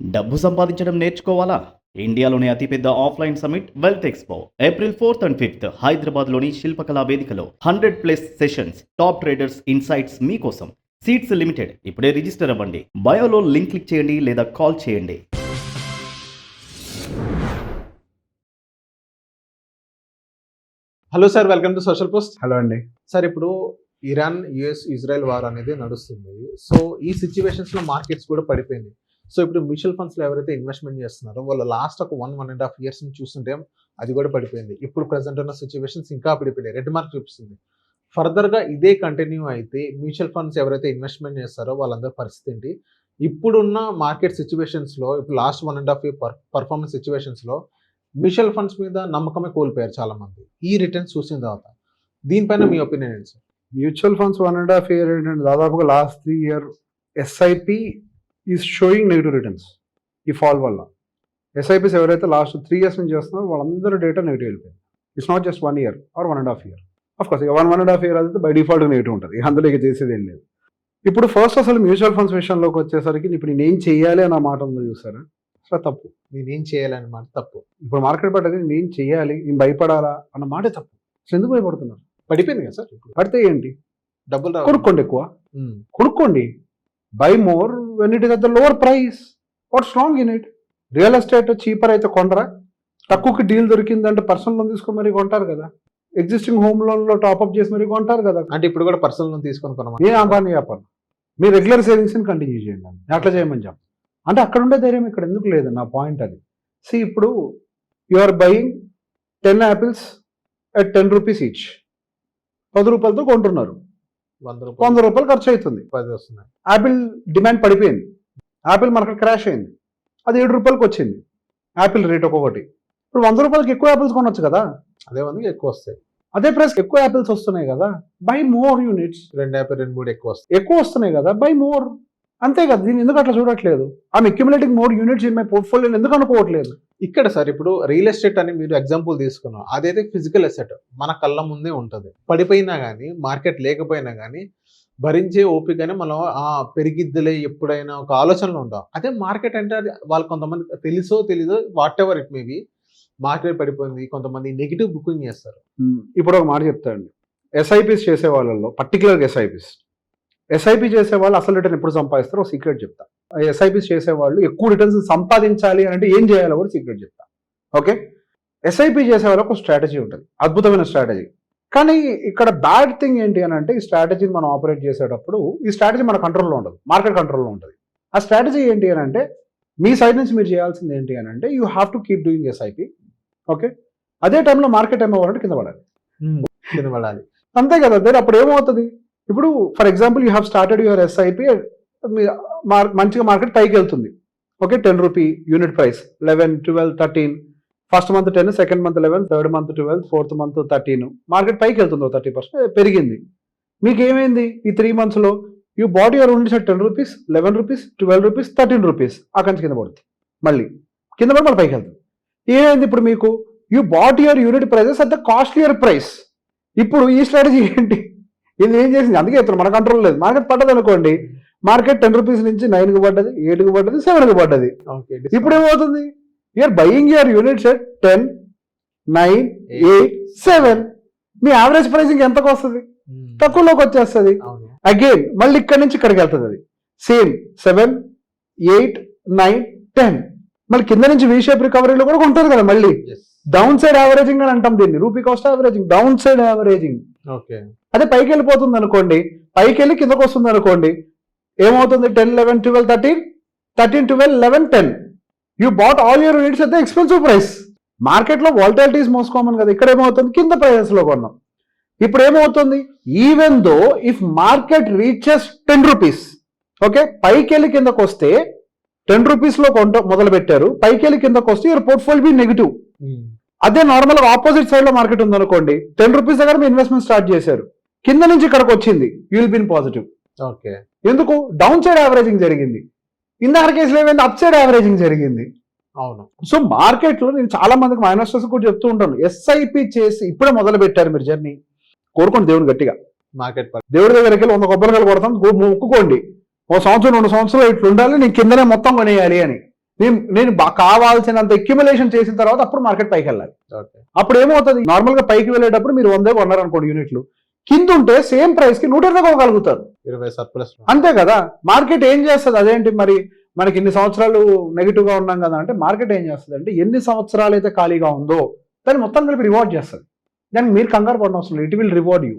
డబ్బు సంపాదించడం నేర్చుకోవాలా? ఇండియాలోని అతిపెద్ద offline summit wealth expo April 4th and 5th హైదరాబాద్లోని శిల్పకళా వేదికలో 100+ సెషన్స్, టాప్ ట్రేడర్స్ ఇన్సైట్స్ మీకోసం. Seats limited. ఇప్పుడే రిజిస్టర్ అవ్వండి. బయోలో లింక్ క్లిక్ చేయండి లేదా కాల్ చేయండి. Hello sir, welcome to social post. Hello అండి. సార్, ఇప్పుడు ఇరాన్ యుఎస్ ఇజ్రాయెల్ వార్ అనేది నడుస్తుంది. సో ఈ సిచ్యువేషన్స్ లో మార్కెట్స్ కూడా పడిపోయింది. సో ఇప్పుడు మ్యూచువల్ ఫండ్స్ లో ఎవరైతే ఇన్వెస్ట్మెంట్ చేస్తున్నారో వాళ్ళు లాస్ట్ ఒక 1.5 years నుంచి చూస్తుంటే అది కూడా పడిపోయింది. ఇప్పుడు ప్రెసెంట్ ఉన్న సిచ్యువేషన్స్ ఇంకా పడిపోయినాయి. రెడ్ మార్క్ చూపిస్తుంది. ఫర్దర్ గా ఇదే కంటిన్యూ అయితే మ్యూచువల్ ఫండ్స్ ఎవరైతే ఇన్వెస్ట్మెంట్ చేస్తారో వాళ్ళందరి పరిస్థితి ఏంటి? ఇప్పుడున్న మార్కెట్ సిచ్యువేషన్స్ లో, ఇప్పుడు లాస్ట్ 1.5 year పర్ఫార్మెన్స్ సిచ్యువేషన్స్ లో మ్యూచువల్ ఫండ్స్ మీద నమ్మకమే కోల్పోయారు చాలా మంది ఈ రిటర్న్స్ చూసిన తర్వాత. దీనిపైన మీ ఒపీనియన్ ఏంటి సార్? మ్యూచువల్ ఫండ్స్ 1.5 year ఏంటంటే దాదాపుగా last 3 year SIP is sowing negative returns ఈ ఫాల్ వల్ల. ఎస్ఐపిస్ ఎవరైతే లాస్ట్ 3 years నుంచి చేస్తున్నారో వాళ్ళందరూ డేటా నెగిటివ్ వెళ్ళిపోయింది. It's not just 1 year or 1.5 year. Of course ఇక 1.5 year అయితే బై డిఫాల్ట్ నెగిటివ్ ఉంటుంది. అందులో ఇక చేసేది ఏం లేదు. ఇప్పుడు ఫస్ట్ అసలు మ్యూచువల్ ఫండ్స్ విషయంలోకి వచ్చేసరికి ఇప్పుడు నేను ఏం చేయాలి అన్న మాట ఉందో చూసారా? అసలు తప్పు. నేనేం చేయాలని మాట తప్పు. ఇప్పుడు మార్కెట్ పడ్డది, నేను చేయాలి, నేను భయపడాలా అన్న మాట తప్పు. అసలు ఎందుకు భయపడుతున్నారు? పడిపోయింది కదా సార్. ఇప్పుడు పడితే ఏంటి? డబ్బులు రావు. కొనుక్కోండి, ఎక్కువ కొనుక్కోండి. By more when it is at the lower price. What's wrong in it? Real estate cheaper అయితే కొనరా? తక్కువకి డీల్ దొరికిందంటే పర్సనల్ లోన్ తీసుకొని మరీ కొంటారు కదా. ఎగ్జిస్టింగ్ హోమ్ లోన్ లో టాప్అప్ చేసి మరీ కొంటారు కదా. అంటే ఇప్పుడు కూడా పర్సనల్ లోన్ తీసుకొని కొనమని నేను అంబానీ చెప్పాను, మీ రెగ్యులర్ సేవింగ్స్ ని కంటిన్యూ చేయండి అని. అట్లా చేయమని చెప్పాను. అంటే అక్కడ ఉండే ధైర్యం ఇక్కడ ఎందుకు లేదు? నా పాయింట్ అది. సి, ఇప్పుడు you are buying 10 apples at 10 rupees each. 10 రూపాయలతో కొంటున్నారు. 100 రూపాయలు ఖర్చు అవుతుంది. 10 వస్తున్నాయి. యాపిల్ డిమాండ్ పడిపోయింది. యాపిల్ మార్కెట్ క్రాష్ అయింది. అది 7 రూపాయలకి వచ్చింది యాపిల్ రేట్ ఒక్కొక్కటి. ఇప్పుడు 100 రూపాయలకి ఎక్కువ యాపిల్స్ కొనొచ్చు కదా. అదే మందికి ఎక్కువ వస్తాయి. అదే ప్రైస్ ఎక్కువ యాపిల్స్ వస్తున్నాయి కదా. By more units. 2 యాపిల్ 2-3 ఎక్కువ వస్తాయి. ఎక్కువ వస్తున్నాయి కదా, బై మోర్. అంతే కదా. దీన్ని ఎందుకు అట్లా చూడట్లేదు? I'm accumulating more units in my portfolio ఎందుకు అనుకోవట్లేదు? ఇక్కడ సార్, ఇప్పుడు రియల్ ఎస్టేట్ అని మీరు ఎగ్జాంపుల్ తీసుకున్నాం. అదైతే ఫిజికల్ ఎసెట్ మన కళ్ళ ముందే ఉంటుంది. పడిపోయినా కానీ, మార్కెట్ లేకపోయినా కానీ భరించే ఓపికనే మనం పెరిగిద్దులే ఎప్పుడైనా ఒక ఆలోచనలో ఉంటాం. అదే మార్కెట్ అంటే అది వాళ్ళు కొంతమంది తెలీదో whatever it maybe market పడిపోయింది, కొంతమంది నెగిటివ్ బుకింగ్ చేస్తారు. ఇప్పుడు ఒక మాట చెప్తాండి. ఎస్ఐపిస్ చేసే వాళ్ళలో పర్టికులర్గా ఎస్ఐపి చేసే వాళ్ళు అసలు రిటర్న్ ఎప్పుడు సంపాదిస్తారో సీక్రెట్ చెప్తా. ఎస్ఐపిస్ చేసే వాళ్ళు ఎక్కువ రిటర్న్స్ సంపాదించాలి అంటే ఏం చేయాలో కూడా సీక్రెట్ చెప్తా. ఓకే, ఎస్ఐపి చేసే వాళ్ళకి ఒక స్ట్రాటజీ ఉంటుంది, అద్భుతమైన స్ట్రాటజీ. కానీ ఇక్కడ బ్యాడ్ థింగ్ ఏంటి అని అంటే, ఈ స్ట్రాటజీని మనం ఆపరేట్ చేసేటప్పుడు ఈ స్ట్రాటజీ మన కంట్రోల్లో ఉండదు, మార్కెట్ కంట్రోల్లో ఉంటుంది. ఆ స్ట్రాటజీ ఏంటి అని అంటే, మీ సైడ్ నుంచి మీరు చేయాల్సింది ఏంటి అని అంటే, you have to keep doing SIP. Okay, అదే టైంలో మార్కెట్ ఏమవ్వాలంటే కింద పడాలి. అంతే కదా. అప్పుడు ఏమవుతుంది? ఇప్పుడు for example you have started your SIP, మంచిగా మార్కెట్ పైకి వెళ్తుంది. Okay, 10 rupee unit price, 11, 12, 13. First month 10, second month 11, third month 12, fourth month 13. Market పైకి వెళ్తుంది, 30% పెరిగింది. మీకు ఏమైంది? ఈ 3 monthsలో you bought your units at 10 rupees, 11 rupees, 12 rupees, 13 rupees. ఆ కంచి కింద పడుతుంది. మళ్ళీ కింద పడి మళ్ళీ పైకి వెళ్తుంది. ఏమైంది ఇప్పుడు మీకు? You bought your unit prices at the costlier price. ఇప్పుడు ఈ స్ట్రాటజీ ఏంటి? ఇది ఏం చేసింది? అందుకే చెప్తాను, మన కంట్రోల్ లేదు. మార్కెట్ పడ్డది అనుకోండి, మార్కెట్ 10 రూపీస్ నుంచి 9కి పడ్డది, 8కి పడ్డది, 7కి పడ్డది. ఇప్పుడు ఏమవుతుంది? You're buying your units at 10, 9, 8, 7. మీ యావరేజ్ ప్రైసింగ్ ఎంతకు వస్తుంది? తక్కువలోకి వచ్చేస్తుంది. అగైన్ మళ్ళీ ఇక్కడి నుంచి ఇక్కడికి వెళ్తుంది. అది సేమ్ 7, 8, 9, 10. మళ్ళీ కింద నుంచి వీ షేప్ రికవరీలో కూడా ఉంటుంది కదా. మళ్ళీ డౌన్ సైడ్ యావరేజింగ్ అని అంటాం దీన్ని. Rupee cost averaging, down side averaging. అదే పైకి వెళ్ళిపోతుంది అనుకోండి, పైకి వెళ్ళి కిందకు వస్తుంది అనుకోండి, ఏమవుతుంది? 10, 11, 12, 13, 12, 11, 10. You bought all your units at the expensive price. మార్కెట్లో వాలటాలిటీస్ మోస్ట్ కామన్ కదా. ఇక్కడ ఏమవుతుంది? కింద ప్రైజెస్ లో కొన్నాం. ఇప్పుడు ఏమవుతుంది? Even though if market reaches 10 rupees, okay, పైకి వెళ్ళి కిందకు వస్తే 10 రూపీస్ లో మొదలు పెట్టారు, పైకి వెళ్ళి కిందకు వస్తే యువర్ పోర్ట్ఫోలియో బి నెగిటివ్. అదే నార్మల్ ఆపోజిట్ సైడ్ లో మార్కెట్ ఉంది అనుకోండి, 10 రూపీస్ దగ్గర మీ ఇన్వెస్ట్మెంట్ స్టార్ట్ చేశారు, కింద నుంచి ఇక్కడికి వచ్చింది, you will be in positive. Okay, ఎందుకు? డౌన్ సైడ్ యావరేజింగ్ జరిగింది. ఇందాక కేసులో ఏమైంది? అప్ సైడ్ యావరేజింగ్ జరిగింది. అవును. సో మార్కెట్ లో నేను చాలా మందికి మా ఇన్వెస్టర్స్ కూడా చెప్తూ ఉంటాను, ఎస్ఐపి చేసి ఇప్పుడే మొదలు పెట్టారు మీరు జర్నీ, కోరుకోండి దేవుని గట్టిగా. మార్కెట్ దేవుడి దగ్గరికి వెళ్ళి 100 కొబ్బరికాయలు కొడతాం, మొక్కుకోండి, 1 సంవత్సరం 2 సంవత్సరాలు ఇట్లా ఉండాలి, నేను కిందనే మొత్తం కొనేయాలి అని. నేను కావాల్సినంత అక్యుములేషన్ చేసిన తర్వాత అప్పుడు మార్కెట్ పైకి వెళ్ళాలి. ఓకే. అప్పుడు ఏమవుతుంది, నార్మల్ గా పైకి వెళ్ళేటప్పుడు మీరు 100 కొన్నారు అనుకోండి యూనిట్లు, కింద ఉంటే సేమ్ ప్రైస్ కి 120 కొనగలుగుతారు. 20 సర్ప్లస్. అంతే కదా. మార్కెట్ ఏం చేస్తుంది, అదేంటి మరి మనకి ఇన్ని సంవత్సరాలు నెగిటివ్ గా ఉన్నాం కదా అంటే, మార్కెట్ ఏం చేస్తుంది అంటే ఎన్ని సంవత్సరాలు అయితే ఖాళీగా ఉందో దాన్ని మొత్తం కలిపి రివార్డ్ చేస్తుంది. దానికి మీరు కంగారు పడిన అవసరం లేదు, it will reward you.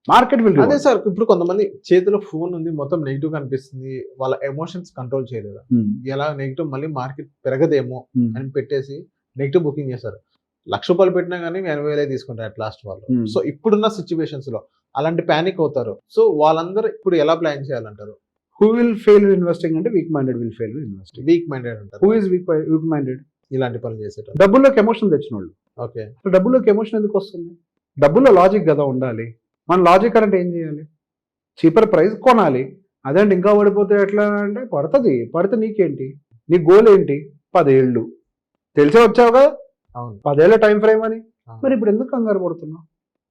Market will. అదే సార్, ఇప్పుడు కొంతమంది చేతిలో ఫోన్ ఉంది, మొత్తం నెగిటివ్ కనిపిస్తుంది, వాళ్ళ ఎమోషన్స్ కంట్రోల్ చేయలేదు. ఎలా నెగిటివ్ మళ్ళీ మార్కెట్ పెరగదేమో అని పెట్టేసి నెగిటివ్ బుకింగ్ చేశారు. ₹1,00,000 పెట్టినా కానీ 80,000 తీసుకుంటారు అట్ లాస్ట్ వాళ్ళు. సో ఇప్పుడున్న సిచ్యువేషన్స్ లో అలాంటి ప్యానిక్ అవుతారు. సో వాళ్ళందరూ ఇప్పుడు ఎలా ప్లాన్ చేయాలంటారు? హూ విల్ ఫెయిల్ ఇన్వెస్టింగ్ అంటే weak minded will fail investing. Weak minded అంటారు. Who is weak minded? ఇలాంటి పనులు చేసేటప్పుడు. డబ్బుల్లోకి ఎమోషన్ తెచ్చిన వాళ్ళు. ఓకే. డబ్బుల్లోకి ఎమోషన్ ఎందుకు వస్తుంది? డబ్బుల్లో లాజిక్ కదా ఉండాలి. మన లాజిక్ అంటే ఏం చేయాలి, చీపర్ ప్రైస్ కొనాలి. అదేంటి ఇంకా పడిపోతే ఎట్లా అంటే, పడితే నీకేంటి, నీ గోల్ ఏంటి, 10 ఏళ్ళు తెలిసే వచ్చావు కదా, అవును 10 ఏళ్ళ టైం ఫ్రేమ్ అని. మరి ఇప్పుడు ఎందుకు కంగారు పడుతున్నావు?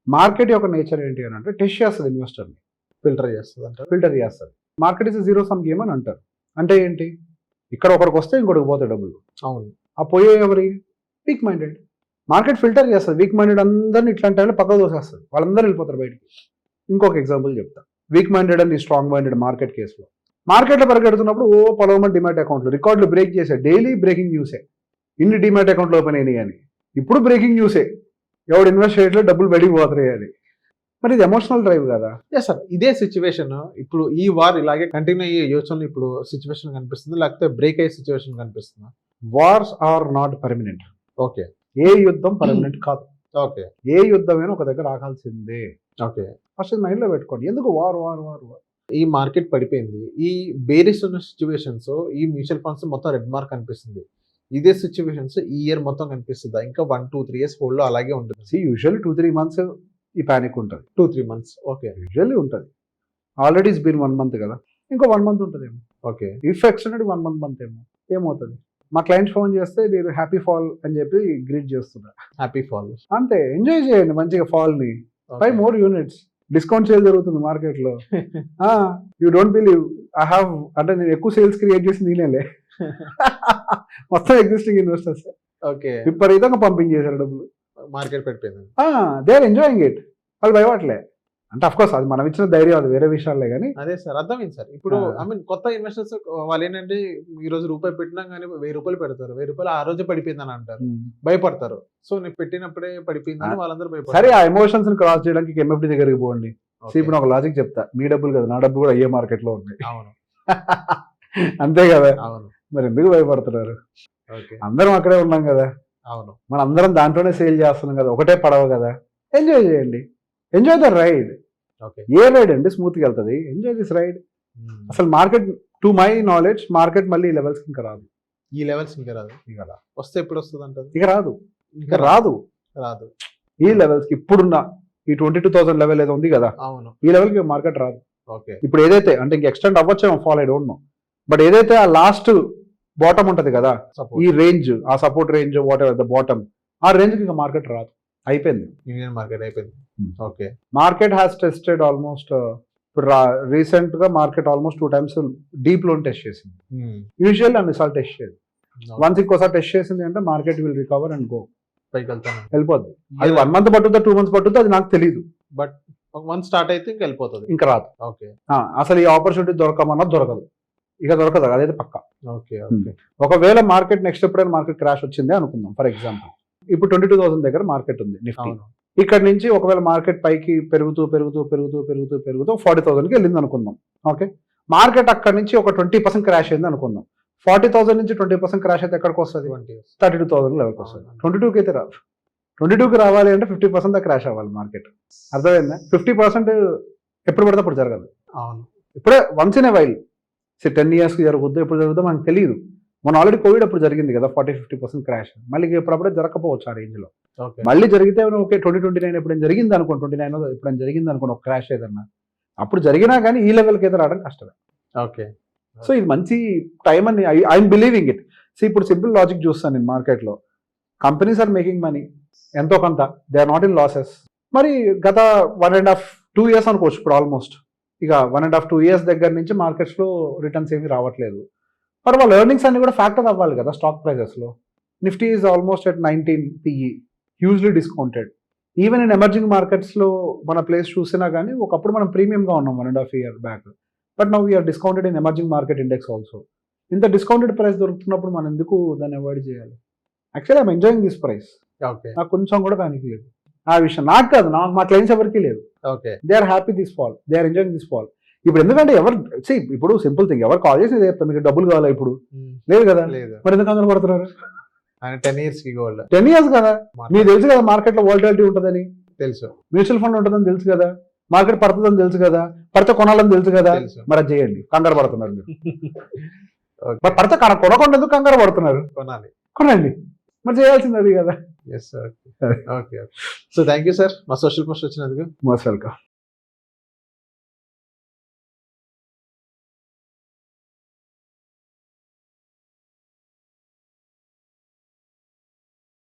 మార్కెట్ యొక్క నేచర్ ఏంటి అని అంటే టెస్ట్ చేస్తుంది, ఇన్వెస్టర్ని ఫిల్టర్ చేస్తుంది అంటారు. ఫిల్టర్ చేస్తుంది. Market is zero sum game అని అంటారు. అంటే ఏంటి, ఇక్కడ ఒకరికి వస్తే ఇంకొకటికి పోతాయి డబ్బులు. అవును. ఆ పోయే ఎవరి? Week minded. మార్కెట్ ఫిల్టర్ చేస్తుంది, వీక్ మైండెడ్ అందరినీ ఇట్లాంటి టైంలో పక్కకు దోసేస్తుంది, వాళ్ళందరూ వెళ్ళిపోతారు బయటికి. ఇంకొక ఎగ్జాంపుల్ చెప్తా, week minded and strong minded market కేసులో. మార్కెట్లో పరిగెడుతున్నప్పుడు పొలవమంది డిమాట్ అకౌంట్లు రికార్డులు బ్రేక్ చేశారు, డైలీ బ్రేకింగ్ న్యూసే, ఇన్ని డిమాట్ అకౌంట్లు ఓపెన్ అయినాయి అని. ఇప్పుడు బ్రేకింగ్ న్యూసే, ఎవడు ఇన్వెస్ట్ చేయట్లేదు, డబ్బులు బయటికి పోతాయి అని. మరి ఇది ఎమోషనల్ డ్రైవ్ కదా. సార్ ఇదే సిచ్యువేషన్ ఇప్పుడు ఈ వార్ ఇలాగే కంటిన్యూ అయ్యే యోచనలో ఇప్పుడు సిచ్యువేషన్ కనిపిస్తుంది, లేకపోతే బ్రేక్ అయ్యే సిచ్యువేషన్ కనిపిస్తుందా? Wars are not permanent. Okay. ఏ యుద్ధం పర్మనెంట్ కాదు. ఓకే. ఏ యుద్ధమైనా ఒక దగ్గర ఆగాల్సిందే. ఓకే. ఫస్ట్ ఇది మైండ్ లో పెట్టుకోండి. ఎందుకు వార్ వార్ వార్ వార్? ఈ మార్కెట్ పడిపోయింది, ఈ బేరిష్ ఉన్న సిచ్యువేషన్స్, ఈ మ్యూచువల్ ఫండ్స్ మొత్తం రెడ్ మార్క్ కనిపిస్తుంది. ఇదే సిచ్యువేషన్స్ ఈ ఇయర్ మొత్తం కనిపిస్తుందా? ఇంకా 1-2-3 ఇయర్స్ హోల్డ్ లో అలాగే ఉంటుంది? యూజువల్లీ 2-3 months ఈ పానిక్ ఉంటుంది. 2-3 months. ఓకే. యూజువల్లీ ఉంటుంది. ఆల్రెడీ ఇస్ బీన్ 1 month కదా, ఇంకో 1 month ఉంటుందేమో. ఓకే. ఇఫ్ ఎక్స్టెండెడ్ 1 month ఏమో. ఏమవుతుంది, మా క్లయింట్స్ ఫోన్ చేస్తే మీరు హ్యాపీ ఫాల్ అని చెప్పి గ్రీట్ చేస్తున్నారు. Happy fall. అంతే, ఎంజాయ్ చేయండి మంచిగా ఫాల్ ని. 5 more units డిస్కౌంట్ సేల్ జరుగుతుంది మార్కెట్ లో. You don't believe I have, అంటే నేను ఎక్కువ సేల్స్ క్రియేట్ చేసి నేనేలే. మొత్తం ఎగ్జిస్టింగ్ ఇన్వెస్టర్స్ ఓకే విపరీతంగా పంపింగ్ చేశారు డబ్బులు. మార్కెట్ పడిపోయింది. They are enjoying it. వాళ్ళు భయపడలే. అంటే అఫ్ కోర్స్ అది మనం ఇచ్చిన ధైర్యం, అది వేరే విషయాలే కానీ. అదే సార్, అర్థమైంది సార్. ఇప్పుడు ఐ మీన్ కొత్త ఇన్వెస్టర్స్ వాళ్ళు ఏంటంటే ఈ రోజు రూపాయి పెట్టినా కానీ ₹1000 పెడతారు, ₹1000 ఆ రోజే పడిపోయిందని అంటారు, భయపడతారు. సో నేను పెట్టినప్పుడే పడిపోయిందని వాళ్ళందరూ భయపడతారు. సరే, ఆ ఎమోషన్స్ ని క్రాస్ చేయడానికి ఎంఎఫ్డి దగ్గరికి పోండి. ఇప్పుడు ఒక లాజిక్ చెప్తా, మీ డబ్బులు కదా, నా డబ్బు కూడా అయ్యే మార్కెట్ లో ఉంది. అవును. అంతే కదా. అవును. మరి ఎందుకు భయపడుతున్నారు? అందరం అక్కడే ఉన్నాం కదా. అవును. మనం అందరం దాంట్లోనే సేల్ చేస్తున్నాం కదా, ఒకటే పడవ కదా. ఎంజాయ్ చేయండి, ఎంజాయ్ ద రైడ్. ఏ రైడ్ అండి స్మూత్ గా వెళ్తుంది, ఎంజాయ్ దిస్ రైడ్. అసలు market to my knowledge market మళ్ళీ ఈ లెవెల్స్ ఇంకా రాదు. ఈ లెవెల్స్ ఇంకా రాదు. ఇక వస్తే ఎప్పుడు వస్తుంది అంటారు? ఇక రాదు, ఇంకా రాదు. ఈ లెవెల్స్ కి ఇప్పుడున్న ఈ 22,000 లెవెల్ ఏదో ఉంది కదా, అవును, ఈ లెవెల్ కి మార్కెట్ రాదు. ఓకే. ఇప్పుడు ఏదైతే అంటే ఇంక ఎక్స్టెండ్ అవ్వచ్చేమో, fall I don't know, but ఏదైతే ఆ లాస్ట్ బాటమ్ ఉంటది కదా, ఈ రేంజ్, ఆ support range, whatever the bottom, ఆ రేంజ్ కి ఇంకా మార్కెట్ రాదు. అయిపోయింది, ఇండియన్ మార్కెట్ అయిపోయింది. Okay. Market has tested almost, ఇప్పుడు రీసెంట్ గా market almost 2 times deep low test చేసింది. యూజువల్ అన్నిసార్లు టెస్ట్ చేయదు. వన్స్ ఇంకోసారి టెస్ట్ చేసింది అంటే market will recover and go, పైకి వెళ్తాను, వెళ్ళిపోద్ది. అది 1 month పట్టుద్దా, 2 months పట్టుద్దా, అది నాకు తెలియదు. బట్ వన్ స్టార్ట్ అయితే ఇంకా వెళ్ళిపోతుంది, ఇంకా రాదు. ఓకే. అసలు ఈ ఆపర్చునిటీ దొరకమన్నా దొరకదు, ఇక దొరకదు, అదైతే పక్క. ఓకే. ఒకవేళ మార్కెట్ నెక్స్ట్ ఎప్పుడైనా మార్కెట్ క్రాష్ వచ్చింది అనుకుందాం, ఫర్ ఎగ్జాంపుల్ ఇప్పుడు 22,000 దగ్గర మార్కెట్ ఉంది నిఫ్టీ. ఇక్కడ నుంచి ఒకవేళ మార్కెట్ పైకి పెరుగుతూ 40,000కి వెళ్ళింది అనుకుందాం. ఓకే, మార్కెట్ అక్కడ నుంచి ఒక 20% క్రాష్ అయింది అనుకుందాం. 40,000 నుంచి 20% క్రాష్ అయితే ఎక్కడికి వస్తుంది? 32,000 లెవెల్కి వస్తుంది. 22కి అయితే రాదు. 22కి రావాలి అంటే 50% దాకా క్రాష్ అవ్వాలి మార్కెట్. అర్థమైందా? 50% ఎప్పుడు పడితే అప్పుడు జరగదు. అవును, ఇప్పుడే వన్స్ ఇన్ ఏ వైల్, 10 yearsకి జరుగుద్దో ఎప్పుడు జరుగుతుందో మనకు తెలియదు. మన ఆల్రెడీ కోవిడ్ అప్పుడు జరిగింది కదా 40-50% క్రాష్. మళ్ళీ ఎప్పుడప్పుడే జరగకపోవచ్చు ఆ రేంజ్ లో. మళ్ళీ జరిగితే ఓకే 2029 ఎప్పుడైనా జరిగింది అనుకోండి, 29 ఎప్పుడైనా జరిగింది అనుకోండి ఒక క్రాష్ ఏదన్నా, అప్పుడు జరిగినా కానీ ఈ లెవెల్కి అయితే రావడం కష్టమే. ఓకే. సో ఇది మంచి టైం అని ఐఎమ్ బిలీవింగ్ ఇట్. సో ఇప్పుడు సింపుల్ లాజిక్ చూస్తాను నేను, మార్కెట్లో కంపెనీస్ ఆర్ మేకింగ్ మనీ ఎంతో కొంత, they are not in losses. మరి గత 1.5-2 years అనుకోవచ్చు ఇప్పుడు ఆల్మోస్ట్, ఇక 1.5-2 years దగ్గర నుంచి మార్కెట్స్ లో రిటర్న్స్ ఏమి రావట్లేదు. మరి వాళ్ళ ఎర్నింగ్స్ అన్ని కూడా ఫ్యాక్టర్ అవ్వాలి కదా స్టాక్ ప్రైజెస్లో. Nifty is almost at 19 PE, hugely discounted. Even in emerging మార్కెట్స్లో మన ప్లేస్ చూసినా కానీ ఒకప్పుడు మనం ప్రీమియంగా ఉన్నాం 1.5 year back. But now we're discounted in emerging market index also. ఇంత డిస్కౌంటెడ్ ప్రైస్ దొరుకుతున్నప్పుడు మనం ఎందుకు దాన్ని అవాయిడ్ చేయాలి? Actually I'm enjoying this price. Okay నాకు కొంచెం కూడా ప్యానిక్ లేదు ఆ విషయం. నాకు కాదు, మా క్లయింట్స్ ఎవరికి లేదు. Okay they are happy this fall, they are enjoying this fall. ఇప్పుడు ఎందుకంటే ఎవరు ఇప్పుడు సింపుల్ థింగ్, ఎవరు కాల్ చేసి చెప్తారు మీకు డబ్బులు కావాలా? ఇప్పుడు లేదు కదా, లేదు. మరి ఎందుకు కంగారు పడుతున్నారు? ఆయన 10 years కి గోల్డ్ 10 years కదా, మీకు తెలుసు కదా మార్కెట్ లో వాలటిలిటీ ఉంటుందని, తెలుసు, మ్యూచువల్ ఫండ్ ఉంటుందని తెలుసు కదా, మార్కెట్ పడుతుందని తెలుసు కదా, పడితే కొనాలని తెలుసు కదా, తెలుసు. మరి అది చేయండి. కంగారు పడుతున్నారు మీరు. ఓకే, మరి పడితే కొనకుండా ఎందుకు కంగారు పడుతున్నారు? కొనాలి. కొనండి, మరి చేయాల్సింది అది కదా. Yes sir. Okay, so thank you sir మా సోషల్ పోస్ట్ వచ్చినందుకు. Most welcome.